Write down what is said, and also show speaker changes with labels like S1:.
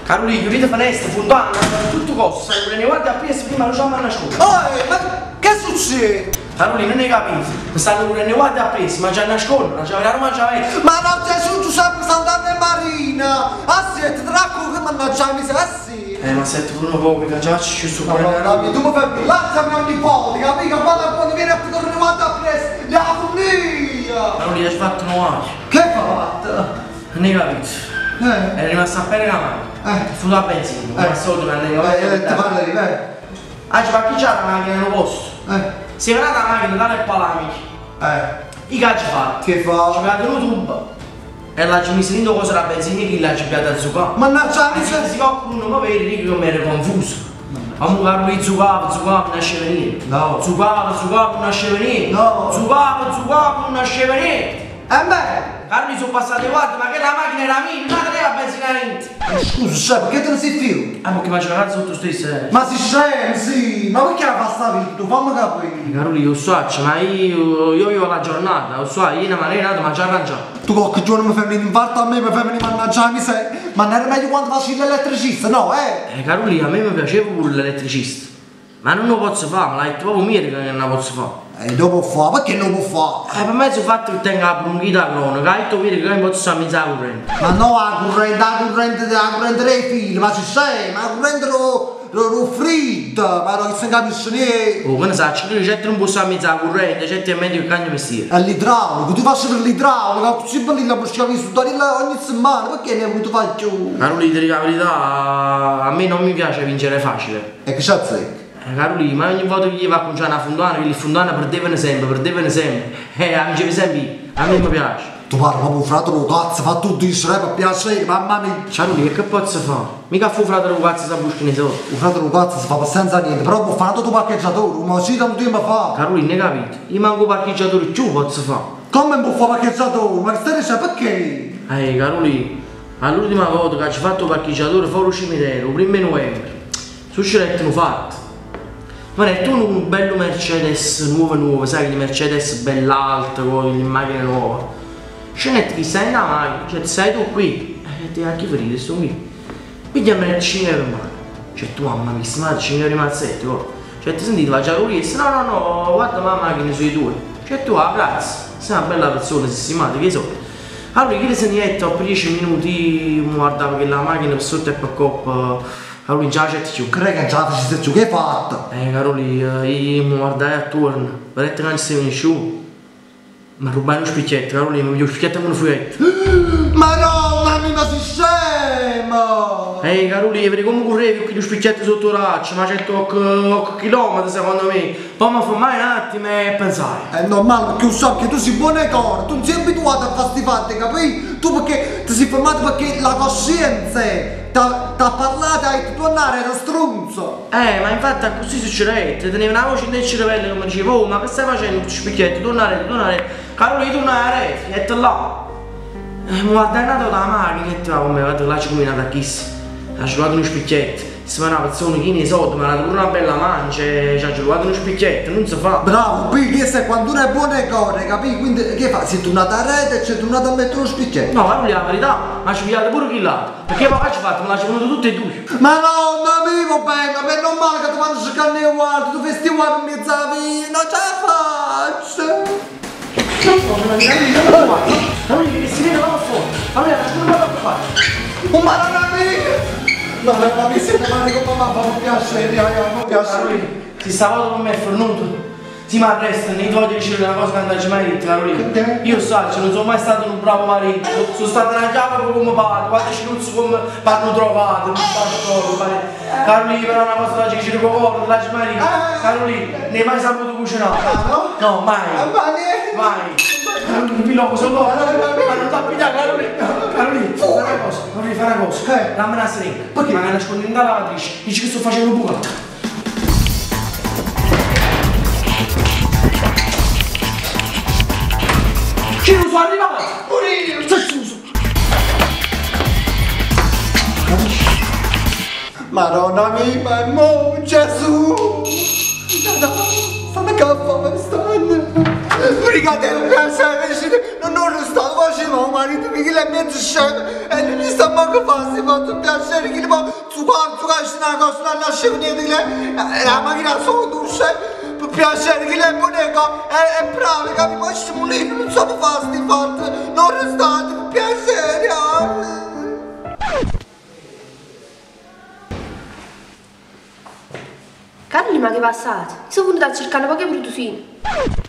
S1: Carolina, chiudete finestre, fontana, tutto costo. Sai, ne guardi a presto prima lo chiamo a nascondere.
S2: Ma che succede?
S1: Carolina, non hai capito? Mi stanno pure ne guardi a presto, ma già nascondo, non c'è la Roma già vecchia.
S2: Ma non c'è su Giuseppe Sant'Anna e Marina! Ah sì, ti tracco che mannaggia mi sei,
S1: Ma senti pure un po' che già ci sto
S2: Madonna mia, tu mi fai lanciami ogni nipote, capi? Che quando viene a ti torni guarda a presto, la famiglia!
S1: Carolina, hai fatto un anno.
S2: Che hai fatto?
S1: Non hai capito? È rimasta a pelle la mano. Futo a benzina, ma soldi mi hanno
S2: Ti parla di me?
S1: Ah, ci parcheggiare la macchina nel posto. Si è venuta la macchina, dalle palamici. I cacci fatti.
S2: Che fa?
S1: Ci vado in tubo. E la ci mise dentro cosa la benzina che la ci piata a zuccare.
S2: Mannaggia mi
S1: Si qualcuno non mi vede che mi ero confuso. Ma lui zuccava, non nasceva niente.
S2: No.
S1: Zuccava, non nasceva niente.
S2: No.
S1: Zuccava, non nasceva niente.
S2: E me?
S1: Carli sono passati guarda, ma che la macchina era mia, non aveva benzina niente.
S2: Scusa, chef, perché te ne sei figlio?
S1: Perché mi c'era sotto stesso.
S2: Ma si scemo, sì! Ma perché la fa sta vita? Fammi capire!
S1: Caroli, lo so, ma io vivo la giornata, lo so, io non mi nato, ma già arrangiato.
S2: Tu qualche giorno mi fai venire in infarto a me, mi fai venire mannaggia mi sei! Ma non era meglio quando facevi l'elettricista, no,
S1: Caroli, a me mi piaceva pure l'elettricista. Ma non lo posso fare, me l'hai detto proprio mio che non lo posso fare.
S2: E lo può fare, perché non può fare?
S1: Per me è il fatto che tenga la bronchita cronica, hai detto mio che non posso stare la corrente.
S2: Ma no, la corrente dei figli, ma si sei, ma la corrente lo fritta, ma non si capisce niente.
S1: Oh, quando sai, certo non posso stare la corrente, certo è meglio che cambia mestiere.
S2: È l'idraulico, tu faccio per l'idraulico, così per lì la possiamo studiare ogni settimana, perché ne hai voluto fare più?
S1: Caroli, ti dico la verità, a me non mi piace vincere facile.
S2: E che c'è zecca?
S1: Caroli, ma ogni volta che gli va a conciare una fontana, che le fontane perdevano sempre. Amici sempre, a me mi piace.
S2: Tu parli proprio fratello, cazzo, fa tutto il per piacere, mamma mia.
S1: Caroli, che posso fare? Mica fu fratello cazzo sa busca nei soldi.
S2: Un fratello cazzo si fa senza niente, però può fare tutto parcheggiatore, ma ci tanto tempo fa.
S1: Caroli, ne capite? Io manco parcheggiatore più posso fare.
S2: Come può fare parcheggiatore? Ma che stai dicendo perché?
S1: Caroli, all'ultima volta che ci fatto parcheggiatore fuori il cimitero, 1 novembre, su sceglietto fatto. Ma è tu un bello Mercedes nuovo, sai che di Mercedes bella alta con le macchine nuove. Scenette chi stai in la macchina, cioè sei tu qui, ti anche ferite, sto qui. Pigliami 5 euro in mano. Cioè tu mamma mia, ma 5 euro in mazzetti, cioè ti sentite va già con lui, no, guarda ma la macchina sui due. Cioè tu grazie, sei una bella persona, sistemata, che so. Allora io se ne ho per 10 minuti, mi guardavo che la macchina per sotto e per coppa. Caroli già c'è più.
S2: Credo che già facessi più, che hai fatto?
S1: Caroli, io mi guardai attorno, vedete che non si viene giù. Ma rubai uno spicchietto, Caroli, mi più spicchietto come un furetto.
S2: Madonna mia, ma si scema!
S1: Caroli, vedi come correvi con lo spicchietto sotto l'accia, ma 100 chilometri secondo me. Poi mi fermai un attimo e pensai.
S2: È normale, perché so che tu sei buona e cora, tu non sei abituato a fare questi fatti, capi? Tu perché ti sei fermato perché la coscienza t'ha parlato e hai detto tornare era stronzo.
S1: Ma infatti così succedette, tenevi una voce nel cervello che mi diceva, oh ma che stai facendo con spicchietto, tornare. Caroli, tu non hai rete, e là. Mi guardai nato dalla macchina e ti va come vado là ci combinato a chissà. Ha giocato uno spicchietto, si fa una persona che ne soldi, ma ha dato pure una bella mancia, ci ha giocato uno spicchietto, non si fa.
S2: Bravo, qui questo è quando uno è buono e core, capi? Quindi che fa? Sei tornato a rete e sei tornato a mettere lo spicchietto.
S1: No, Caroli, la verità, ma ci pigliate pure chi là. Perché papà ci fatto, me l'ha venuto tutti e due.
S2: Ma no, non vivo bene, ma è normale che ti fanno cercare nei guardi, tu festival in mezzo alla vita, non ce la faccio.
S1: Caroli, che si vede là fuori. Allora, non vado a fare.
S2: Oh, ma non amico! No, non mi sembra male con mamma, mi piace, mi piace.
S1: Caroli, si stava con me è fornuto. Sì, ma arrestano, non ti voglio dire una cosa che non ci mai detto, Caroli. Io so, non sono mai stato un bravo marito. Sono stato una chiave come padre, quando ci non so come vanno trovato, non faccio Caroli, però una cosa da ci ricordo, la ci mai detto. Caroli, ne hai mai saputo cucinare? No, mai. Mai. Caroli, pilloco, sono ma non ti appicciare, Caroli. Caroli, fai una cosa. Dammi una stringa. Perché? Ma la nascondi in dalla lavatrice, dici che sto facendo un bucato. Che non sono arrivato! Pure io! Stai chiuso!
S2: Madonna mia, ma mo Gesù! Stanno a caffè, stanno! Brigate, non non sta facendo un marito che è mezzo scemo e non gli sta manco fare, si fa tutto piacere che poi su quanto c'è una cosa non lascia niente che la macchina sotto per piacere che lei boneca è brava, che mi faccio mulino, non so fare sti fatti, non restate per piacere.
S3: Carli, ma che passate? Sono venuta a cercare poche bruttusine.